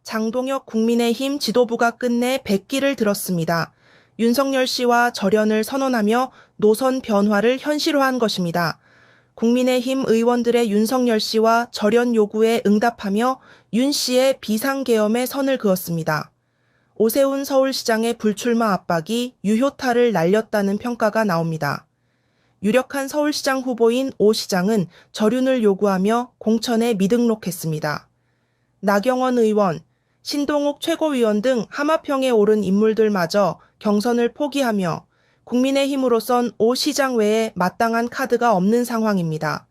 장동혁 국민의힘 지도부가 끝내 백기를 들었습니다. 윤석열 씨와 절연을 선언하며 노선 변화를 현실화한 것입니다. 국민의힘 의원들의 윤석열 씨와 절연 요구에 응답하며 윤 씨의 비상계엄에 선을 그었습니다. 오세훈 서울시장의 불출마 압박이 유효타를 날렸다는 평가가 나옵니다. 유력한 서울시장 후보인 오 시장은 절윤을 요구하며 공천에 미등록했습니다. 나경원 의원, 신동욱 최고위원 등 하마평에 오른 인물들마저 경선을 포기하며 국민의힘으로선 오 시장 외에 마땅한 카드가 없는 상황입니다.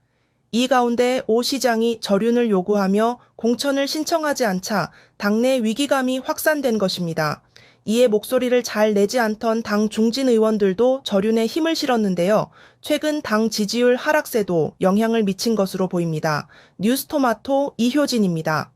이 가운데 오 시장이 절윤을 요구하며 공천을 신청하지 않자 당내 위기감이 확산된 것입니다. 이에 목소리를 잘 내지 않던 당 중진 의원들도 절윤에 힘을 실었는데요. 최근 당 지지율 하락세도 영향을 미친 것으로 보입니다. 뉴스토마토 이효진입니다.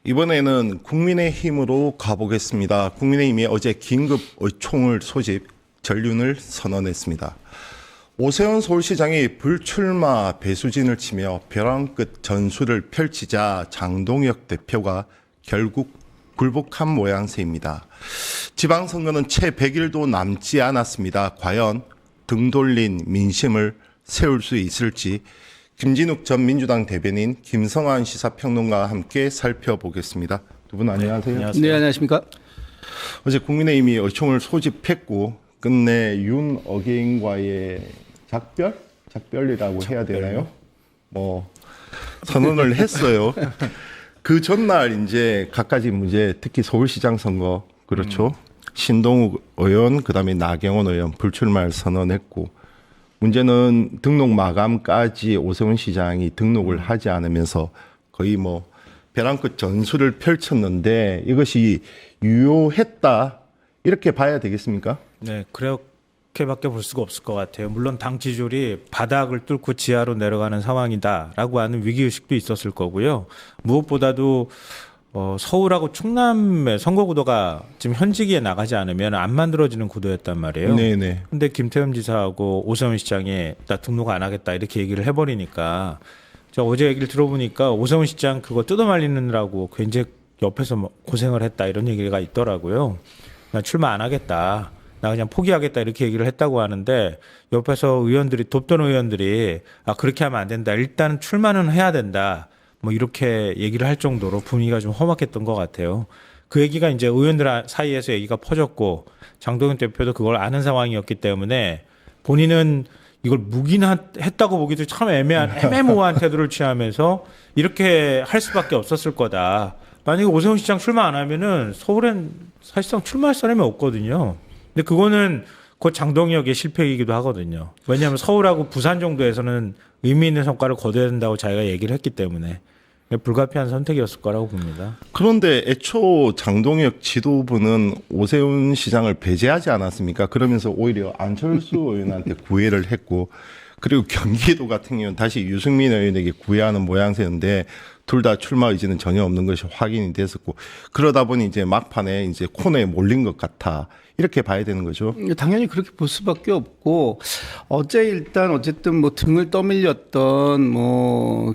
이번에는 국민의힘으로 가보겠습니다. 국민의힘이 어제 긴급 의총을 소집, 전륜을 선언했습니다. 오세훈 서울시장이 불출마 배수진을 치며 벼랑 끝 전술을 펼치자 장동혁 대표가 결국 굴복한 모양새입니다. 지방선거는 채 100일도 남지 않았습니다. 과연 등 돌린 민심을 세울 수 있을지 김진욱 전 민주당 대변인, 김성환 시사평론가와 함께 살펴보겠습니다. 두 분 안녕하세요. 안녕하세요. 네, 안녕하십니까. 어제 국민의힘이 의총을 소집했고 끝내 윤 어게인과의 작별이라고 해야 되나요? 선언을 했어요. 그 전날 이제 갖가지 문제, 특히 서울시장 선거, 그렇죠. 신동욱 의원, 그다음에 나경원 의원 불출마를 선언했고, 문제는 등록 마감까지 오세훈 시장이 등록을 하지 않으면서 거의 벼랑 끝 전술을 펼쳤는데 이것이 유효했다, 이렇게 봐야 되겠습니까? 네, 그렇게밖에 볼 수가 없을 것 같아요. 물론 당 지지율이 바닥을 뚫고 지하로 내려가는 상황이다라고 하는 위기의식도 있었을 거고요. 무엇보다도 서울하고 충남의 선거 구도가 지금 현직에 나가지 않으면 안 만들어지는 구도였단 말이에요. 네네. 근데 김태흠 지사하고 오세훈 시장이 나 등록 안 하겠다 이렇게 얘기를 해버리니까, 저 어제 얘기를 들어보니까 오세훈 시장 그거 뜯어말리느라고 굉장히 옆에서 고생을 했다 이런 얘기가 있더라고요. 나 출마 안 하겠다, 나 그냥 포기하겠다 이렇게 얘기를 했다고 하는데, 옆에서 돕던 의원들이 그렇게 하면 안 된다, 일단 출마는 해야 된다, 이렇게 얘기를 할 정도로 분위기가 좀 험악했던 것 같아요. 그 얘기가 이제 의원들 사이에서 얘기가 퍼졌고, 장동현 대표도 그걸 아는 상황이었기 때문에 본인은 이걸 묵인했다고 보기도 참 애매모호한 태도를 취하면서 이렇게 할 수밖에 없었을 거다. 만약에 오세훈 시장 출마 안 하면은 서울엔 사실상 출마할 사람이 없거든요. 근데 그거는 곧 장동혁의 실패이기도 하거든요. 왜냐하면 서울하고 부산 정도에서는 의미 있는 성과를 거둬야 된다고 자기가 얘기를 했기 때문에 불가피한 선택이었을 거라고 봅니다. 그런데 애초 장동혁 지도부는 오세훈 시장을 배제하지 않았습니까? 그러면서 오히려 안철수 의원한테 구애를 했고, 그리고 경기도 같은 경우는 다시 유승민 의원에게 구애하는 모양새인데 둘 다 출마 의지는 전혀 없는 것이 확인이 됐었고, 그러다 보니 이제 막판에 이제 코너에 몰린 것 같아, 이렇게 봐야 되는 거죠. 당연히 그렇게 볼 수밖에 없고, 어쨌든 등을 떠밀렸던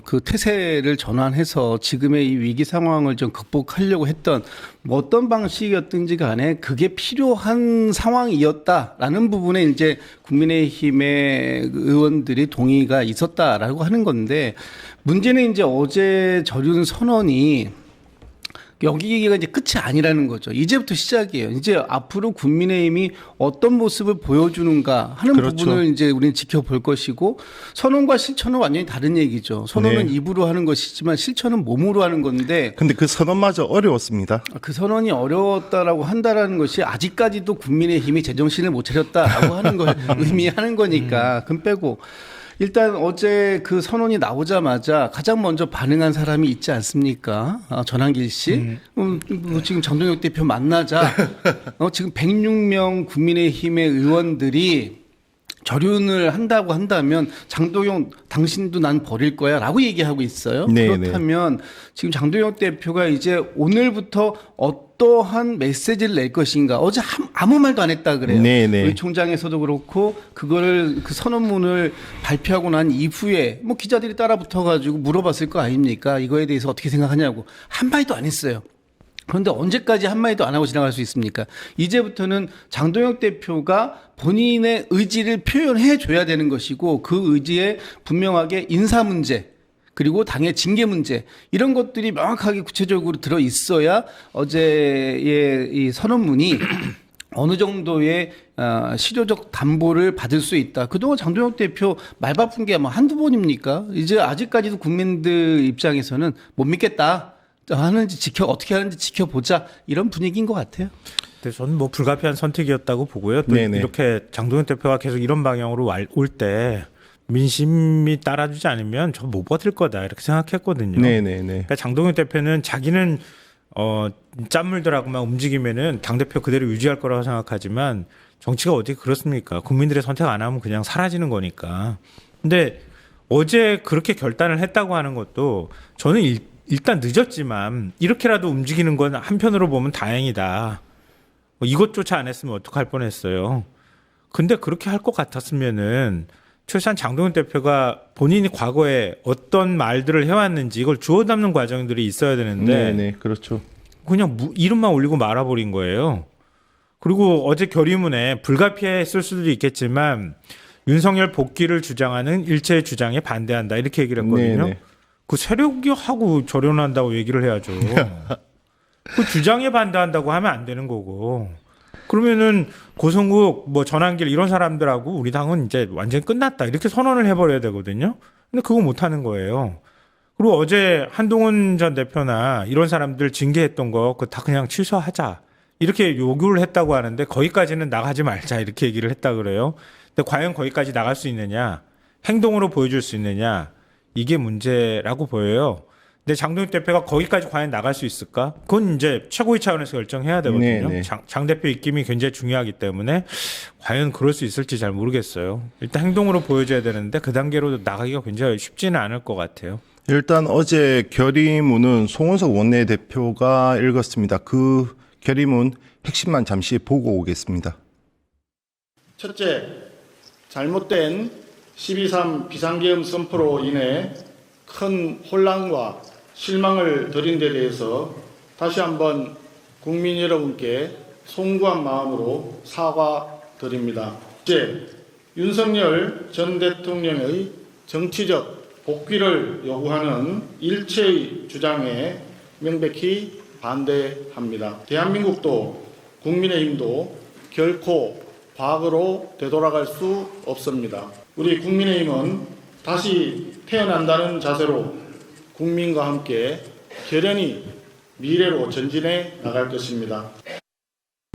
그 태세를 전환해서 지금의 이 위기 상황을 좀 극복하려고 했던 어떤 방식이었든지 간에 그게 필요한 상황이었다라는 부분에 이제 국민의힘의 의원들이 동의가 있었다라고 하는 건데, 문제는 이제 어제 절윤 선언이 여기가 이제 끝이 아니라는 거죠. 이제부터 시작이에요. 이제 앞으로 국민의힘이 어떤 모습을 보여주는가 하는 그렇죠. 부분을 이제 우리는 지켜볼 것이고, 선언과 실천은 완전히 다른 얘기죠. 선언은 네. 입으로 하는 것이지만 실천은 몸으로 하는 건데, 근데 그 선언마저 어려웠습니다. 그 선언이 어려웠다라고 한다라는 것이 아직까지도 국민의힘이 제정신을 못 차렸다라고 하는 걸 의미하는 거니까, 금 빼고. 일단 어제 그 선언이 나오자마자 가장 먼저 반응한 사람이 있지 않습니까? 전한길 씨. 지금 장동혁 대표 만나자 지금 106명 국민의힘의 의원들이 결혼을 한다고 한다면 장동영 당신도 난 버릴 거야 라고 얘기하고 있어요. 네, 그렇다면 지금 장동영 대표가 이제 오늘부터 어떠한 메시지를 낼 것인가. 어제 아무 말도 안 했다 그래요. 네, 네. 우리 총장에서도 그렇고 그거를 그 선언문을 발표하고 난 이후에 뭐 기자들이 따라 붙어가지고 물어봤을 거 아닙니까? 이거에 대해서 어떻게 생각하냐고 한마디도 안 했어요. 그런데 언제까지 한마디도 안 하고 지나갈 수 있습니까? 이제부터는 장동혁 대표가 본인의 의지를 표현해 줘야 되는 것이고 그 의지에 분명하게 인사 문제 그리고 당의 징계 문제 이런 것들이 명확하게 구체적으로 들어 있어야 어제의 이 선언문이 어느 정도의 실효적 담보를 받을 수 있다. 그동안 장동혁 대표 말 바쁜 게 뭐 한두 번입니까? 이제 아직까지도 국민들 입장에서는 못 믿겠다. 하는지 어떻게 하는지 지켜보자 이런 분위기인 것 같아요. 근데 저는 뭐 불가피한 선택이었다고 보고요. 또 네네. 이렇게 장동현 대표가 계속 이런 방향으로 올 때 민심이 따라주지 않으면 저 못 버틸 거다 이렇게 생각했거든요. 네네네. 그러니까 장동현 대표는 자기는 짠물들하고만 움직이면은 당 대표 그대로 유지할 거라고 생각하지만 정치가 어디 그렇습니까? 국민들의 선택 안 하면 그냥 사라지는 거니까. 근데 어제 그렇게 결단을 했다고 하는 것도 저는 일단 늦었지만 이렇게라도 움직이는 건 한편으로 보면 다행이다. 이것조차 안 했으면 어떡할 뻔했어요. 근데 그렇게 할 것 같았으면은 최소한 장동현 대표가 본인이 과거에 어떤 말들을 해왔는지 이걸 주워 담는 과정들이 있어야 되는데 네네. 그렇죠. 그냥 이름만 올리고 말아버린 거예요. 그리고 어제 결의문에 불가피했을 수도 있겠지만 윤석열 복귀를 주장하는 일체의 주장에 반대한다 이렇게 얘기를 했거든요. 네네. 그 세력이 하고 절연한다고 얘기를 해야죠. 그 주장에 반대한다고 하면 안 되는 거고. 그러면은 고성국 뭐 전한길 이런 사람들하고 우리 당은 이제 완전히 끝났다 이렇게 선언을 해버려야 되거든요. 근데 그거 못 하는 거예요. 그리고 어제 한동훈 전 대표나 이런 사람들 징계했던 거 그거 다 그냥 취소하자 이렇게 요구를 했다고 하는데 거기까지는 나가지 말자 이렇게 얘기를 했다 그래요. 근데 과연 거기까지 나갈 수 있느냐, 행동으로 보여줄 수 있느냐 이게 문제라고 보여요. 근데 장동혁 대표가 거기까지 과연 나갈 수 있을까? 그건 이제 최고위 차원에서 결정해야 되거든요. 네네. 장 대표 입김이 굉장히 중요하기 때문에 과연 그럴 수 있을지 잘 모르겠어요. 일단 행동으로 보여줘야 되는데 그 단계로 나가기가 굉장히 쉽지는 않을 것 같아요. 일단 어제 결의문은 송원석 원내대표가 읽었습니다. 그 결의문 핵심만 잠시 보고 오겠습니다. 첫째, 잘못된 12.3 비상계엄 선포로 인해 큰 혼란과 실망을 드린 데 대해서 다시 한번 국민 여러분께 송구한 마음으로 사과드립니다. 둘째, 윤석열 전 대통령의 정치적 복귀를 요구하는 일체의 주장에 명백히 반대합니다. 대한민국도 국민의힘도 결코 과거로 되돌아갈 수 없습니다. 우리 국민의힘은 다시 태어난다는 자세로 국민과 함께 결연히 미래로 전진해 나갈 것입니다.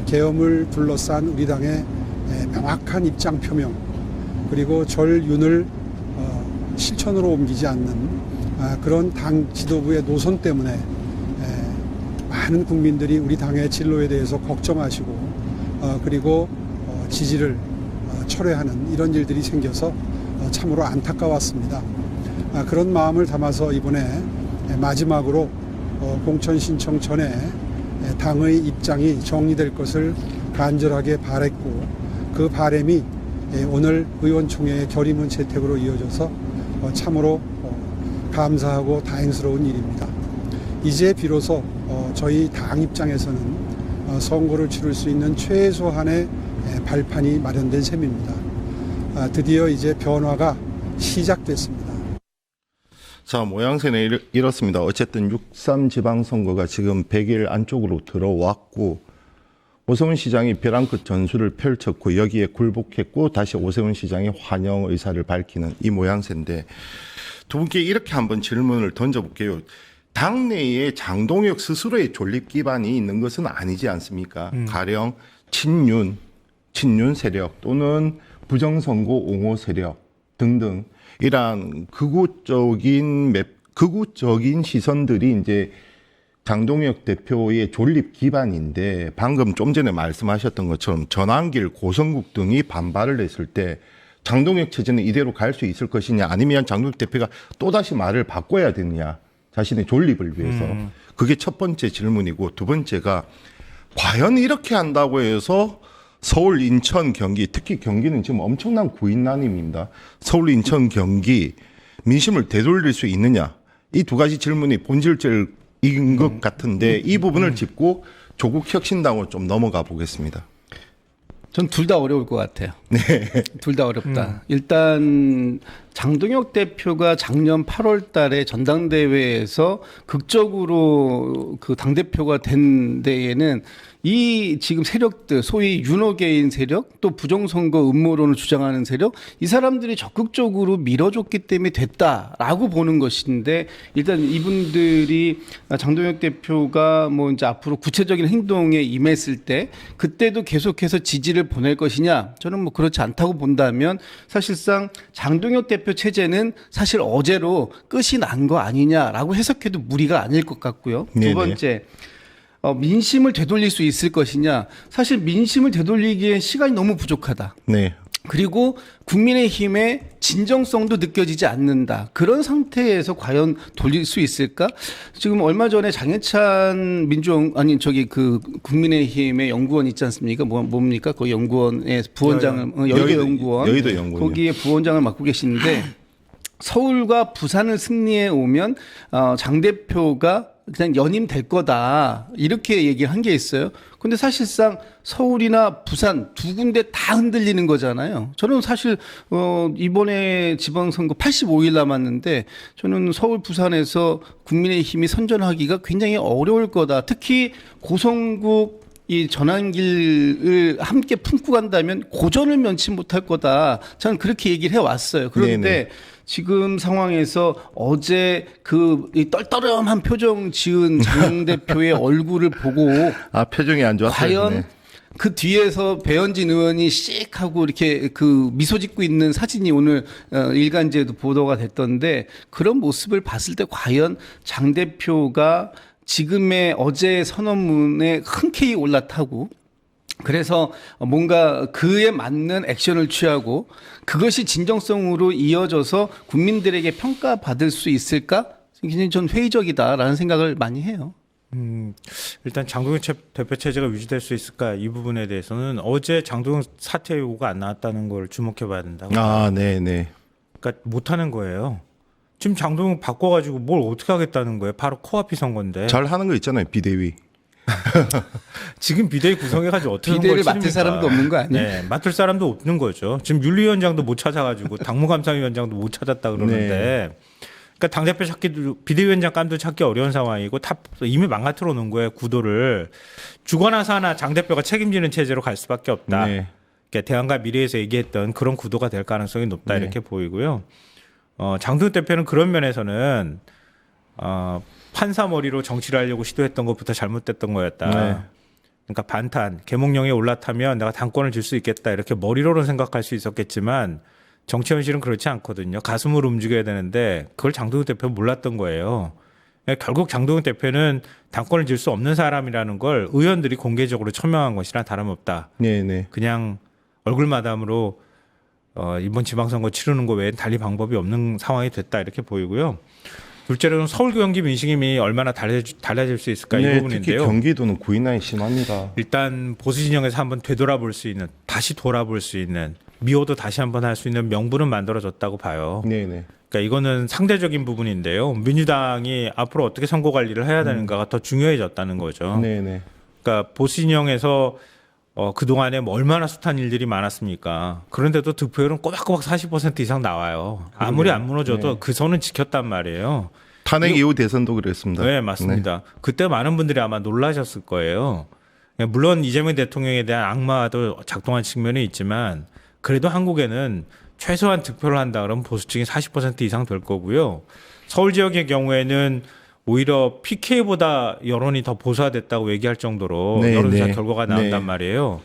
계엄을 둘러싼 우리 당의 명확한 입장 표명 그리고 절윤을 실천으로 옮기지 않는 그런 당 지도부의 노선 때문에 많은 국민들이 우리 당의 진로에 대해서 걱정하시고 그리고 지지를 철회하는 이런 일들이 생겨서 참으로 안타까웠습니다. 그런 마음을 담아서 이번에 마지막으로 공천 신청 전에 당의 입장이 정리될 것을 간절하게 바랬고 그 바람이 오늘 의원총회의 결의문 채택으로 이어져서 참으로 감사하고 다행스러운 일입니다. 이제 비로소 저희 당 입장에서는 선거를 치를 수 있는 최소한의 발판이 마련된 셈입니다. 드디어 이제 변화가 시작됐습니다. 자, 모양새는 이렇습니다. 어쨌든 6.3 지방선거가 지금 100일 안쪽으로 들어왔고 오세훈 시장이 벼랑 끝 전술을 펼쳤고 여기에 굴복했고 다시 오세훈 시장이 환영 의사를 밝히는 이 모양새인데 두 분께 이렇게 한번 질문을 던져볼게요. 당내에 장동혁 스스로의 존립 기반이 있는 것은 아니지 않습니까? 가령 친윤 세력 또는 부정선거 옹호 세력 등등 이러한 극우적인 시선들이 이제 장동혁 대표의 존립 기반인데 방금 좀 전에 말씀하셨던 것처럼 전한길, 고성국 등이 반발을 했을 때 장동혁 체제는 이대로 갈 수 있을 것이냐 아니면 장동혁 대표가 또다시 말을 바꿔야 되느냐 자신의 존립을 위해서 그게 첫 번째 질문이고 두 번째가 과연 이렇게 한다고 해서 서울, 인천, 경기 특히 경기는 지금 엄청난 구인난입니다. 서울, 인천, 경기 민심을 되돌릴 수 있느냐 이 두 가지 질문이 본질적인 것 같은데 이 부분을 짚고 조국 혁신당으로 좀 넘어가 보겠습니다. 전 둘 다 어려울 것 같아요. 네. 둘 다 어렵다. 일단 장동혁 대표가 작년 8월 달에 전당대회에서 극적으로 그 당대표가 된 데에는 이 지금 세력들, 소위 윤호개인 세력, 또 부정선거 음모론을 주장하는 세력, 이 사람들이 적극적으로 밀어줬기 때문에 됐다라고 보는 것인데, 일단 이분들이 장동혁 대표가 뭐 이제 앞으로 구체적인 행동에 임했을 때, 그때도 계속해서 지지를 보낼 것이냐, 저는 뭐 그렇지 않다고 본다면, 사실상 장동혁 대표 체제는 사실 어제로 끝이 난 거 아니냐라고 해석해도 무리가 아닐 것 같고요. 네네. 두 번째, 민심을 되돌릴 수 있을 것이냐. 사실 민심을 되돌리기엔 시간이 너무 부족하다. 네. 그리고 국민의힘의 진정성도 느껴지지 않는다. 그런 상태에서 과연 돌릴 수 있을까? 지금 얼마 전에 장해찬 국민의힘의 연구원 있지 않습니까? 뭡니까? 그 연구원의 부원장을, 여의도 연구원. 여의도 연구원. 거기에 부원장을 맡고 계시는데 서울과 부산을 승리해 오면 장 대표가 그냥 연임될 거다 이렇게 얘기를 한 게 있어요. 근데 사실상 서울이나 부산 두 군데 다 흔들리는 거잖아요. 저는 사실 이번에 지방선거 85일 남았는데 저는 서울 부산에서 국민의힘이 선전하기가 굉장히 어려울 거다. 특히 고성국 이 전환길을 함께 품고 간다면 고전을 면치 못할 거다. 저는 그렇게 얘기를 해왔어요. 그런데 네네. 지금 상황에서 어제 이 떨떠름한 표정 지은 장 대표의 얼굴을 보고 표정이 안 좋았어요. 과연 네. 그 뒤에서 배현진 의원이 씩 하고 이렇게 그 미소 짓고 있는 사진이 오늘 일간지에도 보도가 됐던데 그런 모습을 봤을 때 과연 장 대표가 지금의 어제 선언문에 흔쾌히 올라타고 그래서 뭔가 그에 맞는 액션을 취하고 그것이 진정성으로 이어져서 국민들에게 평가받을 수 있을까? 굉장히 전 회의적이다라는 생각을 많이 해요. 일단 장동혁 대표 체제가 유지될 수 있을까 이 부분에 대해서는 어제 장동혁 사퇴 요구가 안 나왔다는 걸 주목해 봐야 된다고. 네네. 그러니까 못하는 거예요. 지금 장동혁 바꿔가지고 뭘 어떻게 하겠다는 거예요. 바로 코앞이 선거인데. 잘 하는 거 있잖아요. 비대위. 지금 비대위 구성해가지고 어떻게 비대위를 맡을 사람도 없는 거 아니에요? 네, 맡을 사람도 없는 거죠. 지금 윤리위원장도 못 찾아가지고 당무감사위원장도 못 찾았다 그러는데, 그러니까 당대표 찾기도 비대위원장 감도 찾기 어려운 상황이고 다 이미 망가뜨려 놓은 거예요. 구도를 주거나 사나 장 대표가 책임지는 체제로 갈 수밖에 없다. 네. 그러니까 대안과 미래에서 얘기했던 그런 구도가 될 가능성이 높다 네. 이렇게 보이고요. 장동혁 대표는 그런 면에서는 판사 머리로 정치를 하려고 시도했던 것부터 잘못됐던 거였다. 네. 그러니까 반탄, 계몽령에 올라타면 내가 당권을 줄 수 있겠다 이렇게 머리로는 생각할 수 있었겠지만 정치 현실은 그렇지 않거든요. 가슴으로 움직여야 되는데 그걸 장동혁 대표는 몰랐던 거예요. 결국 장동혁 대표는 당권을 줄 수 없는 사람이라는 걸 의원들이 공개적으로 천명한 것이나 다름없다. 네네. 그냥 얼굴마담으로 이번 지방선거 치르는 거 외엔 달리 방법이 없는 상황이 됐다 이렇게 보이고요. 둘째로는 서울 경기 민심이 얼마나 달라질 수 있을까 이 특히 부분인데요. 경기도는 구인난이 심합니다. 일단 보수 진영에서 한번 되돌아볼 수 있는, 다시 돌아볼 수 있는, 미워도 다시 한번 할 수 있는 명분은 만들어졌다고 봐요. 네네. 그러니까 이거는 상대적인 부분인데요. 민주당이 앞으로 어떻게 선거 관리를 해야 되는가가 더 중요해졌다는 거죠. 네네. 그러니까 보수 진영에서 그동안에 뭐 얼마나 숱한 일들이 많았습니까? 그런데도 득표율은 꼬박꼬박 40% 이상 나와요. 아무리 안 무너져도 그 선은 지켰단 말이에요. 탄핵 이후 대선도 그랬습니다. 네, 맞습니다. 그때 많은 분들이 아마 놀라셨을 거예요. 물론 이재명 대통령에 대한 악마도 작동한 측면이 있지만 그래도 한국에는 최소한 득표를 한다 그러면 보수층이 40% 이상 될 거고요. 서울 지역의 경우에는 오히려 PK보다 여론이 더 보수화됐다고 얘기할 정도로 네, 여론조사 네. 결과가 나온단 네. 말이에요.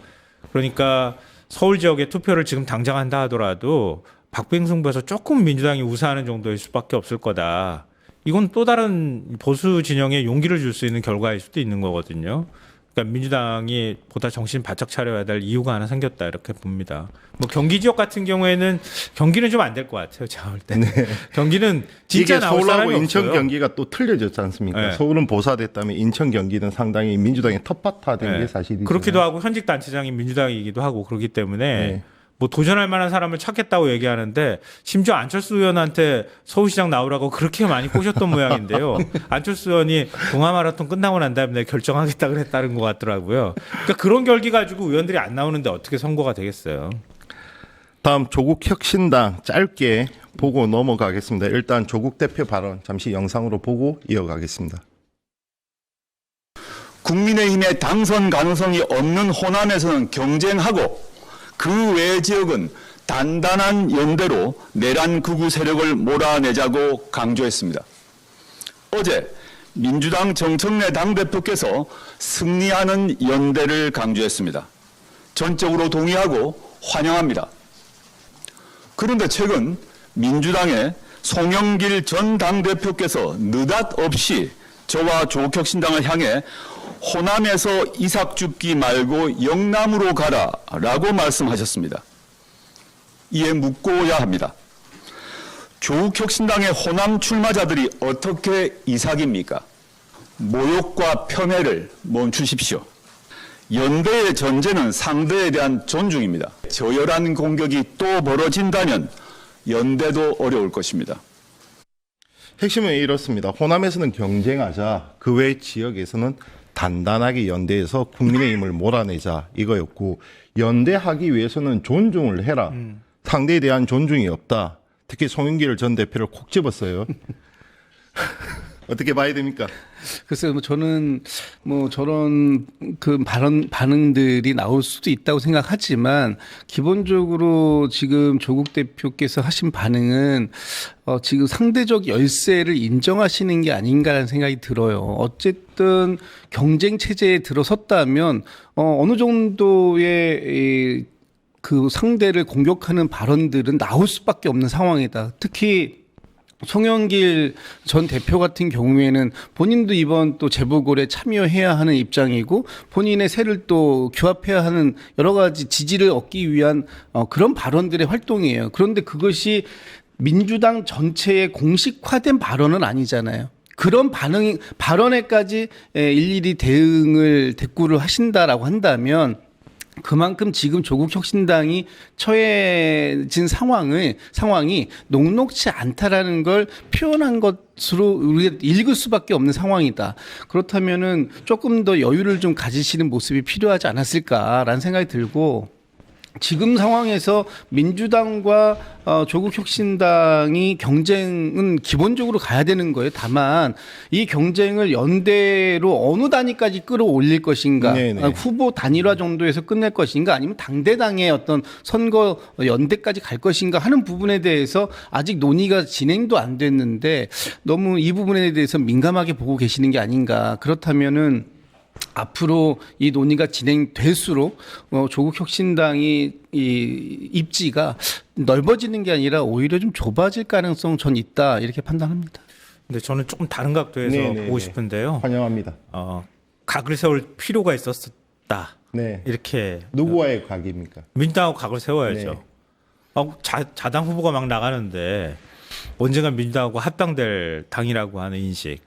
그러니까 서울 지역의 투표를 지금 당장 한다 하더라도 박빙승부에서 조금 민주당이 우세하는 정도일 수밖에 없을 거다. 이건 또 다른 보수 진영에 용기를 줄 수 있는 결과일 수도 있는 거거든요. 그러니까 민주당이 보다 정신 바짝 차려야 될 이유가 하나 생겼다 이렇게 봅니다. 뭐 경기 지역 같은 경우에는 경기는 좀 안 될 것 같아요. 제가 볼 때. 경기는 진짜 이게 나올 서울하고 사람이 인천 없어요. 경기가 또 틀려졌지 않습니까? 네. 서울은 보사됐다면 인천 경기는 상당히 민주당의 텃밭화된 네. 게 사실이죠. 그렇기도 하고 현직 단체장이 민주당이기도 하고 그렇기 때문에 네. 뭐 도전할 만한 사람을 찾겠다고 얘기하는데 심지어 안철수 의원한테 서울시장 나오라고 그렇게 많이 꼬셨던 모양인데요. 안철수 의원이 동아 마라톤 끝나고 난 다음에 결정하겠다 그랬다는 것 같더라고요. 그러니까 그런 결기 가지고 의원들이 안 나오는데 어떻게 선거가 되겠어요. 다음 조국 혁신당 짧게 보고 넘어가겠습니다. 일단 조국 대표 발언 잠시 영상으로 보고 이어가겠습니다. 국민의힘의 당선 가능성이 없는 호남에서는 경쟁하고 그 외 지역은 단단한 연대로 내란 극우 세력을 몰아내자고 강조했습니다. 어제 민주당 정청래 당대표께서 승리하는 연대를 강조했습니다. 전적으로 동의하고 환영합니다. 그런데 최근 민주당의 송영길 전 당대표께서 느닷없이 저와 조국혁신당을 향해 호남에서 이삭 줍기 말고 영남으로 가라라고 말씀하셨습니다. 이에 묻고야 합니다. 조국혁신당의 호남 출마자들이 어떻게 이삭입니까? 모욕과 폄훼를 멈추십시오. 연대의 전제는 상대에 대한 존중입니다. 저열한 공격이 또 벌어진다면 연대도 어려울 것입니다. 핵심은 이렇습니다. 호남에서는 경쟁하자. 그 외 지역에서는 단단하게 연대해서 국민의힘을 몰아내자 이거였고 연대하기 위해서는 존중을 해라. 상대에 대한 존중이 없다. 특히 송영길 전 대표를 콕 집었어요. 어떻게 봐야 됩니까? 글쎄요, 뭐 저는 뭐 저런 그 반응들이 나올 수도 있다고 생각하지만 기본적으로 지금 조국 대표께서 하신 반응은 지금 상대적 열세를 인정하시는 게 아닌가라는 생각이 들어요. 어쨌든 경쟁 체제에 들어섰다면 어느 정도의 그 상대를 공격하는 발언들은 나올 수밖에 없는 상황이다. 특히 송영길 전 대표 같은 경우에는 본인도 이번 또 재보궐에 참여해야 하는 입장이고 본인의 세를 또 규합해야 하는 여러 가지 지지를 얻기 위한 그런 발언들의 활동이에요. 그런데 그것이 민주당 전체의 공식화된 발언은 아니잖아요. 그런 발언에까지 일일이 대꾸를 하신다라고 한다면 그만큼 지금 조국 혁신당이 처해진 상황이 녹록치 않다라는 걸 표현한 것으로 우리가 읽을 수밖에 없는 상황이다. 그렇다면은 조금 더 여유를 좀 가지시는 모습이 필요하지 않았을까라는 생각이 들고 지금 상황에서 민주당과 조국혁신당이 경쟁은 기본적으로 가야 되는 거예요. 다만 이 경쟁을 연대로 어느 단위까지 끌어올릴 것인가, 네네. 후보 단일화 정도에서 끝낼 것인가, 아니면 당대당의 어떤 선거 연대까지 갈 것인가 하는 부분에 대해서 아직 논의가 진행도 안 됐는데 너무 이 부분에 대해서 민감하게 보고 계시는 게 아닌가. 그렇다면은 앞으로 이 논의가 진행될수록 조국 혁신당이 이 입지가 넓어지는 게 아니라 오히려 좀 좁아질 가능성 전 있다 이렇게 판단합니다. 근데 저는 조금 다른 각도에서 네네네. 보고 싶은데요. 환영합니다. 각을 세울 필요가 있었다. 네. 이렇게 누구와의 각입니까? 민주당하고 각을 세워야죠. 네. 자당 후보가 막 나가는데 언젠가 민주당하고 합당될 당이라고 하는 인식,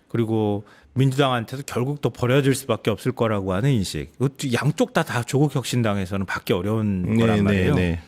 그리고 민주당한테도 결국 또 버려질 수밖에 없을 거라고 하는 인식. 이것도 양쪽 다 조국 혁신당에서는 받기 어려운 거란 말이에요. 근데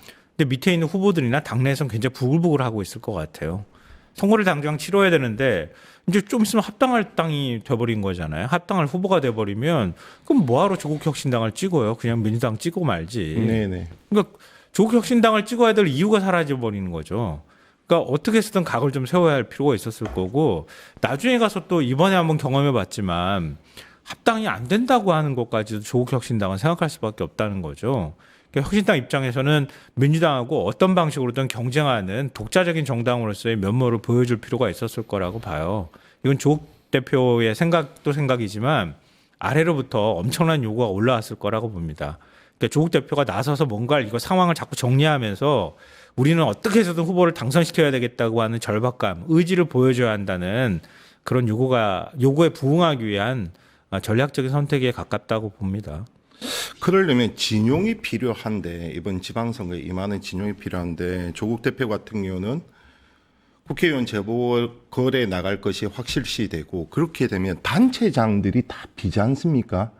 밑에 있는 후보들이나 당내에서는 굉장히 부글부글하고 있을 것 같아요. 선거를 당장 치러야 되는데 이제 좀 있으면 합당할 당이 돼버린 거잖아요. 합당할 후보가 돼버리면 그럼 뭐하러 조국 혁신당을 찍어요? 그냥 민주당 찍고 말지. 네네. 그러니까 조국 혁신당을 찍어야 될 이유가 사라져 버리는 거죠. 그러니까 어떻게 해서든 각을 좀 세워야 할 필요가 있었을 거고 나중에 가서 또 이번에 한번 경험해 봤지만 합당이 안 된다고 하는 것까지도 조국 혁신당은 생각할 수밖에 없다는 거죠. 그러니까 혁신당 입장에서는 민주당하고 어떤 방식으로든 경쟁하는 독자적인 정당으로서의 면모를 보여줄 필요가 있었을 거라고 봐요. 이건 조국 대표의 생각도 생각이지만 아래로부터 엄청난 요구가 올라왔을 거라고 봅니다. 그러니까 조국 대표가 나서서 뭔가 이거 상황을 자꾸 정리하면서 우리는 어떻게 해서든 후보를 당선시켜야 되겠다고 하는 절박감, 의지를 보여줘야 한다는 그런 요구에 부응하기 위한 전략적인 선택에 가깝다고 봅니다. 그러려면 진용이 필요한데 이번 지방선거에 임하는 진용이 필요한데 조국 대표 같은 경우는 국회의원 재보궐에 나갈 것이 확실시되고 그렇게 되면 단체장들이 다 비지 않습니까?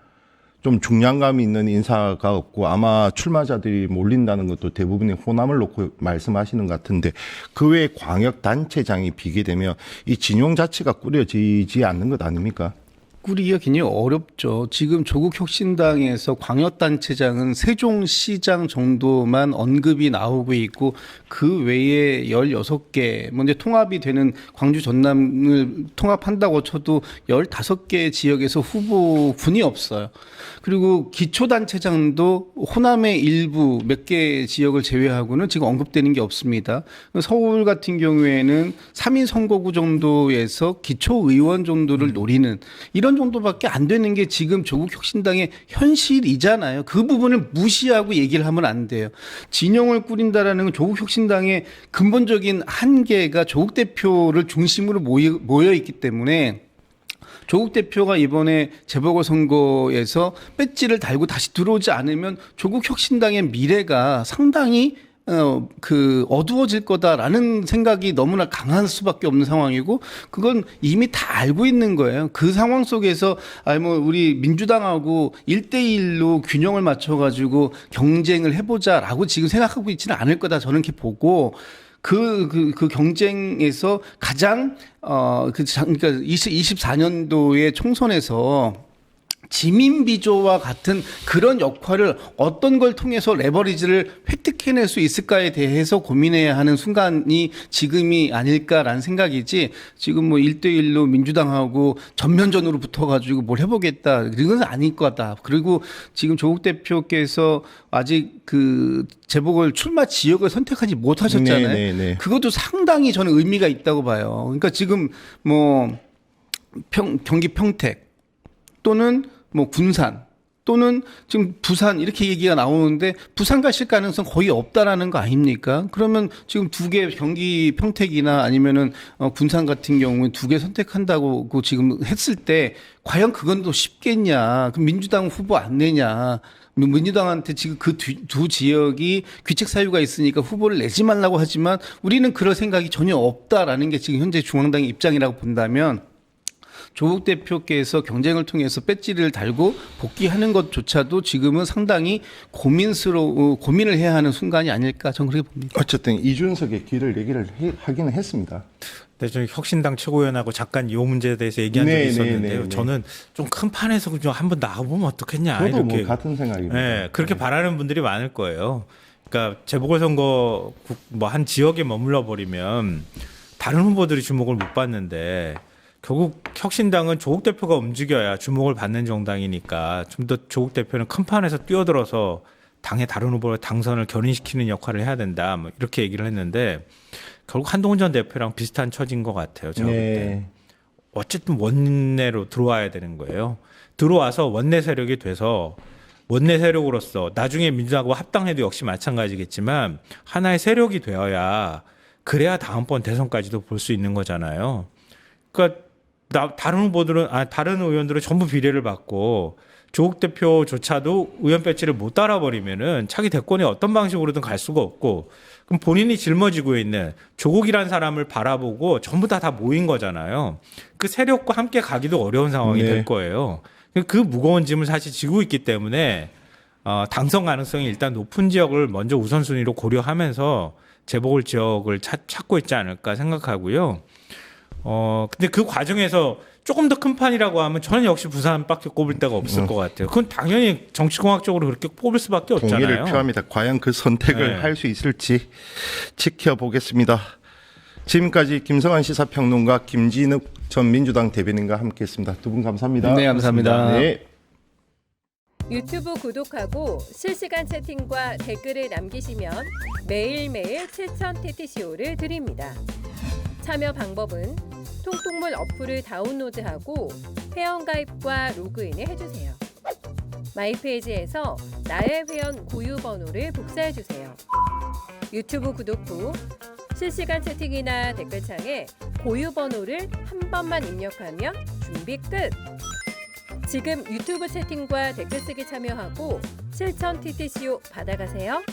좀 중량감 있는 인사가 없고 아마 출마자들이 몰린다는 것도 대부분의 호남을 놓고 말씀하시는 것 같은데 그 외에 광역 단체장이 비게 되면 이 진용 자체가 꾸려지지 않는 것 아닙니까? 꾸리기가 굉장히 어렵죠. 지금 조국혁신당에서 광역단체장은 세종시장 정도만 언급이 나오고 있고 그 외에 16개, 먼저 통합이 되는 광주 전남을 통합한다고 쳐도 15개 지역에서 후보군이 없어요. 그리고 기초단체장도 호남의 일부 몇 개 지역을 제외하고는 지금 언급되는 게 없습니다. 서울 같은 경우에는 3인 선거구 정도에서 기초의원 정도를 노리는 이런 정도밖에 안 되는 게 지금 조국혁신당의 현실이잖아요. 그 부분을 무시하고 얘기를 하면 안 돼요. 진영을 꾸린다라는 건 조국혁신당의 근본적인 한계가 조국 대표를 중심으로 모여 있기 때문에 조국 대표가 이번에 재보궐선거에서 배지를 달고 다시 들어오지 않으면 조국혁신당의 미래가 상당히 어두워질 거다라는 생각이 너무나 강할 수밖에 없는 상황이고 그건 이미 다 알고 있는 거예요. 그 상황 속에서 우리 민주당하고 1대1로 균형을 맞춰가지고 경쟁을 해보자라고 지금 생각하고 있지는 않을 거다 저는 이렇게 보고 그 경쟁에서 가장 그러니까 24년도의 총선에서 지민비조와 같은 그런 역할을 어떤 걸 통해서 레버리지를 획득해낼 수 있을까에 대해서 고민해야 하는 순간이 지금이 아닐까라는 생각이지 지금 뭐 1대1로 민주당하고 전면전으로 붙어가지고 뭘 해보겠다 이건 아닐 거다. 그리고 지금 조국 대표께서 아직 그 재보궐 출마 지역을 선택하지 못하셨잖아요. 네네네. 그것도 상당히 저는 의미가 있다고 봐요. 그러니까 지금 뭐 경기 평택 또는 뭐 군산 또는 지금 부산 이렇게 얘기가 나오는데 부산 가실 가능성 거의 없다라는 거 아닙니까? 그러면 지금 2개 경기 평택이나 아니면은 군산 같은 경우는 2개 선택한다고 지금 했을 때 과연 그건 또 쉽겠냐? 그럼 민주당 후보 안 내냐? 민주당한테 지금 그 두 지역이 귀책 사유가 있으니까 후보를 내지 말라고 하지만 우리는 그럴 생각이 전혀 없다라는 게 지금 현재 중앙당의 입장이라고 본다면 조국 대표께서 경쟁을 통해서 배지를 달고 복귀하는 것조차도 지금은 상당히 고민을 해야 하는 순간이 아닐까 저는 그렇게 봅니다. 어쨌든 이준석의 길을 얘기를 하기는 했습니다. 네, 저희 혁신당 최고위원하고 잠깐 이 문제에 대해서 얘기한 적이 있었는데요. 저는 좀 큰 판에서 좀 한번 나가보면 어떻겠냐. 저도 이렇게. 뭐 같은 생각입니다. 네, 그렇게 바라는 분들이 많을 거예요. 그러니까 재보궐선거 뭐 한 지역에 머물러 버리면 다른 후보들이 주목을 못 받는데 결국 혁신당은 조국 대표가 움직여야 주목을 받는 정당이니까 좀 더 조국 대표는 큰 판에서 뛰어들어서 당의 다른 후보를 당선을 견인시키는 역할을 해야 된다. 뭐 이렇게 얘기를 했는데 결국 한동훈 전 대표랑 비슷한 처지인 것 같아요. 제가 볼 때. 어쨌든 원내로 들어와야 되는 거예요. 들어와서 원내 세력이 돼서 원내 세력으로서 나중에 민주당하고 합당해도 역시 마찬가지겠지만 하나의 세력이 되어야 그래야 다음번 대선까지도 볼 수 있는 거잖아요. 그러니까 다른 후보들은 다른 의원들은 전부 비례를 받고 조국 대표조차도 의원 배지를 못 달아버리면은 차기 대권이 어떤 방식으로든 갈 수가 없고 그럼 본인이 짊어지고 있는 조국이란 사람을 바라보고 전부 다 모인 거잖아요. 그 세력과 함께 가기도 어려운 상황이 될 거예요. 그 무거운 짐을 사실 지고 있기 때문에 당선 가능성이 일단 높은 지역을 먼저 우선순위로 고려하면서 재보궐 지역을 찾고 있지 않을까 생각하고요. 근데 그 과정에서 조금 더 큰 판이라고 하면 저는 역시 부산밖에 꼽을 데가 없을 것 같아요. 그건 당연히 정치공학적으로 그렇게 뽑을 수밖에 없잖아요. 동의를 표합니다. 과연 그 선택을 할 수 있을지 지켜보겠습니다. 지금까지 김성환 시사평론가 김진욱 전 민주당 대변인과 함께했습니다. 두 분 감사합니다. 네, 감사합니다. 네. 유튜브 구독하고 실시간 채팅과 댓글을 남기시면 매일매일 실천 TTCO를 드립니다. 참여 방법은 통통물 어플을 다운로드하고 회원가입과 로그인을 해주세요. 마이페이지에서 나의 회원 고유 번호를 복사해주세요. 유튜브 구독 후 실시간 채팅이나 댓글창에 고유 번호를 한 번만 입력하면 준비 끝! 지금 유튜브 채팅과 댓글 쓰기 참여하고 실천 TTCO 받아가세요.